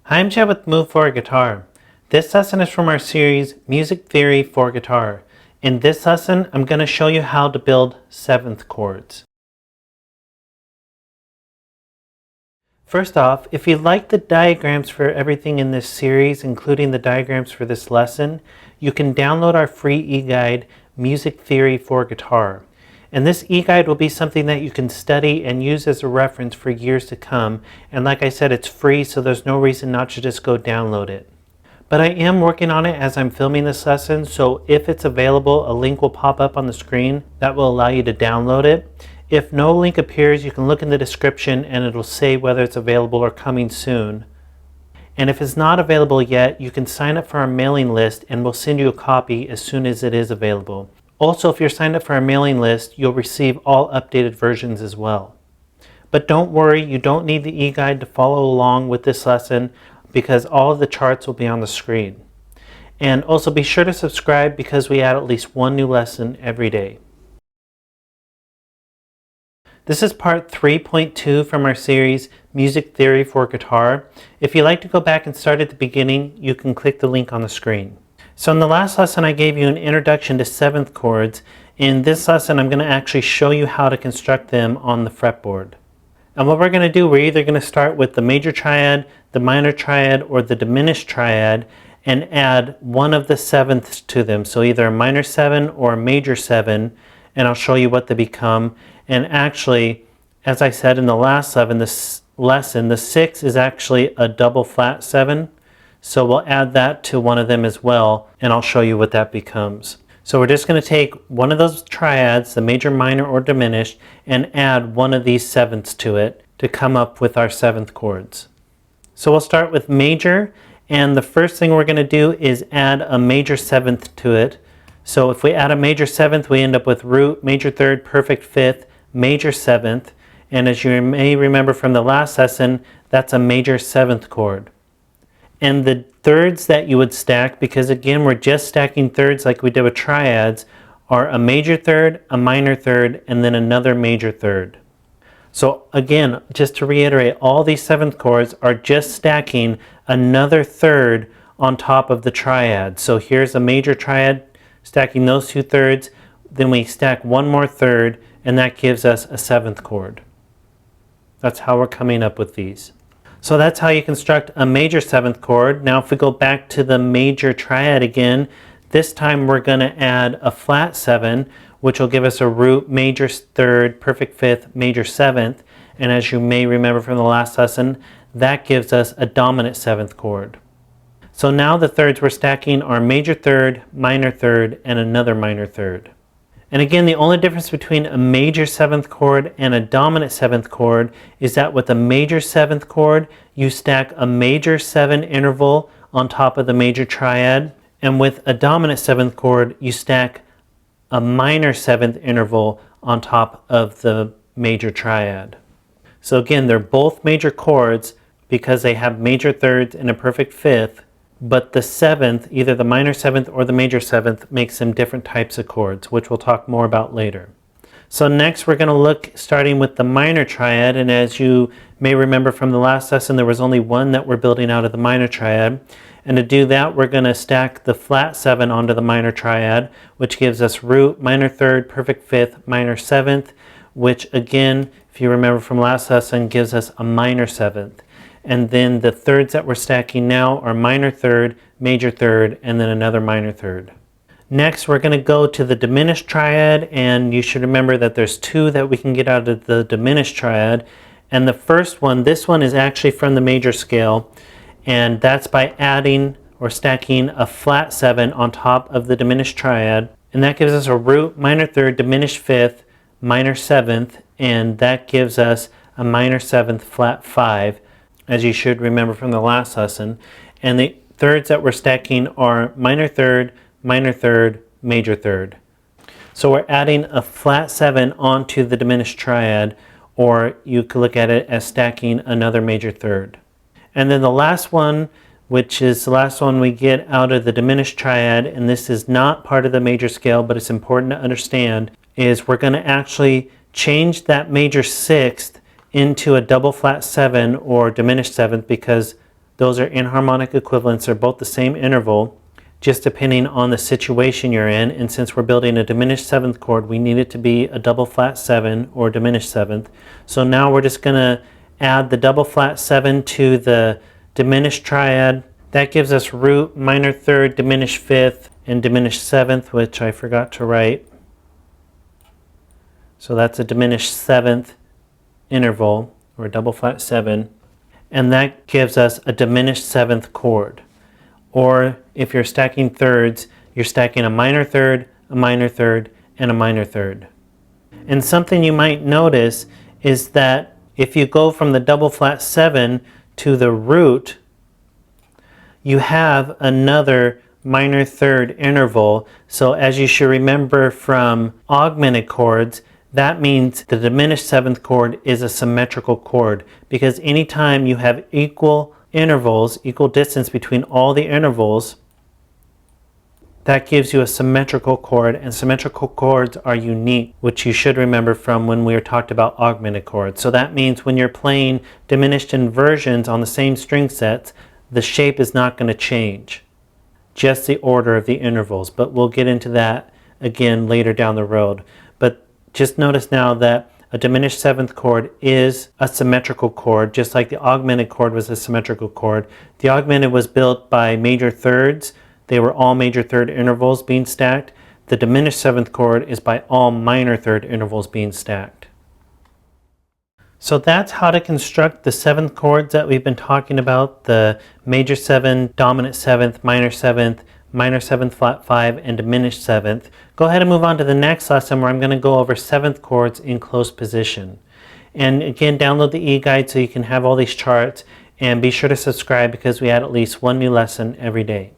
Hi, I'm Chad with Move for Guitar. This lesson is from our series Music Theory for Guitar. In this lesson, I'm going to show you how to build 7th chords. First off, if you like the diagrams for everything in this series, including the diagrams for this lesson, you can download our free e-guide, Music Theory for Guitar. And this e-guide will be something that you can study and use as a reference for years to come. And like I said, it's free, so there's no reason not to just go download it. But I am working on it as I'm filming this lesson, so if it's available, a link will pop up on the screen that will allow you to download it. If no link appears, you can look in the description and it'll say whether it's available or coming soon. And if it's not available yet, you can sign up for our mailing list and we'll send you a copy as soon as it is available. Also, if you're signed up for our mailing list, you'll receive all updated versions as well. But don't worry, you don't need the e-guide to follow along with this lesson because all of the charts will be on the screen. And also be sure to subscribe because we add at least one new lesson every day. This is part 3.2 from our series Music Theory for Guitar. If you'd like to go back and start at the beginning, you can click the link on the screen. So in the last lesson I gave you an introduction to 7th chords. In this lesson I'm going to actually show you how to construct them on the fretboard. And what we're going to do, we're either going to start with the major triad, the minor triad, or the diminished triad and add one of the sevenths to them. So either a minor 7 or a major 7, and I'll show you what they become. And actually, as I said in the last lesson, the 6 is actually a double flat 7. So we'll add that to one of them as well, and I'll show you what that becomes. So we're just going to take one of those triads, the major, minor, or diminished, and add one of these sevenths to it to come up with our 7th chords. So we'll start with major, and the first thing we're going to do is add a major 7th to it. So if we add a major 7th, we end up with root, major 3rd, perfect 5th, major 7th, and as you may remember from the last lesson, that's a major 7th chord. And the thirds that you would stack, because again we're just stacking thirds like we did with triads, are a major 3rd, a minor 3rd, and then another major 3rd. So again, just to reiterate, all these 7th chords are just stacking another 3rd on top of the triad. So here's a major triad, stacking those 2 thirds, then we stack one more 3rd, and that gives us a 7th chord. That's how we're coming up with these. So that's how you construct a major 7th chord. Now if we go back to the major triad again, this time we're going to add a flat 7, which will give us a root, major 3rd, perfect 5th, major 7th. And as you may remember from the last lesson, that gives us a dominant 7th chord. So now the thirds we're stacking are major 3rd, minor 3rd, and another minor 3rd. And again, the only difference between a major 7th chord and a dominant 7th chord is that with a major 7th chord, you stack a major 7 interval on top of the major triad. And with a dominant 7th chord, you stack a minor 7th interval on top of the major triad. So again, they're both major chords because they have major 3rds and a perfect 5th. But the 7th, either the minor 7th or the major 7th, makes them different types of chords, which we'll talk more about later. So next we're going to look starting with the minor triad, and as you may remember from the last lesson, there was only one that we're building out of the minor triad. And to do that, we're going to stack the flat 7 onto the minor triad, which gives us root, minor 3rd, perfect 5th, minor 7th, which again, if you remember from last lesson, gives us a minor 7th. And then the thirds that we're stacking now are minor 3rd, major 3rd, and then another minor 3rd. Next, we're going to go to the diminished triad, and you should remember that there's 2 that we can get out of the diminished triad. And the first one, this one is actually from the major scale, and that's by adding or stacking a flat 7 on top of the diminished triad. And that gives us a root, minor 3rd, diminished 5th, minor 7th, and that gives us a minor 7th, flat 5. As you should remember from the last lesson. And the thirds that we're stacking are minor 3rd, minor 3rd, major 3rd. So we're adding a flat 7 onto the diminished triad, or you could look at it as stacking another major 3rd. And then the last one, which is the last one we get out of the diminished triad, and this is not part of the major scale, but it's important to understand, is we're going to actually change that major 6th into a double flat 7 or diminished 7th, because Those are inharmonic equivalents. They're both the same interval, just depending on the situation you're in. And since we're building a diminished 7th chord, we need it to be a double flat 7 or diminished 7th. So now we're just going to add the double flat 7 to the diminished triad. That gives us root, minor 3rd, diminished 5th, and diminished 7th, which I forgot to write. So that's a diminished 7th interval, or double flat 7. And that gives us a diminished 7th chord. Or if you're stacking thirds, you're stacking a minor 3rd, a minor 3rd, and a minor 3rd. And something you might notice is that if you go from the double flat 7 to the root, you have another minor 3rd interval. So as you should remember from augmented chords, that means the diminished 7th chord is a symmetrical chord, because anytime you have equal intervals, equal distance between all the intervals, that gives you a symmetrical chord, and symmetrical chords are unique, which you should remember from when we talked about augmented chords. So that means when you're playing diminished inversions on the same string sets, the shape is not going to change, just the order of the intervals. But we'll get into that again later down the road. But just notice now that a diminished 7th chord is a symmetrical chord, just like the augmented chord was a symmetrical chord. The augmented was built by major thirds. They were all major 3rd intervals being stacked. The diminished 7th chord is by all minor 3rd intervals being stacked. So that's how to construct the 7th chords that we've been talking about: the major 7, dominant 7th, minor 7th flat 5, and diminished 7th. Go ahead and move on to the next lesson, where I'm going to go over 7th chords in close position. And again, download the e-guide so you can have all these charts, and be sure to subscribe because we add at least one new lesson every day.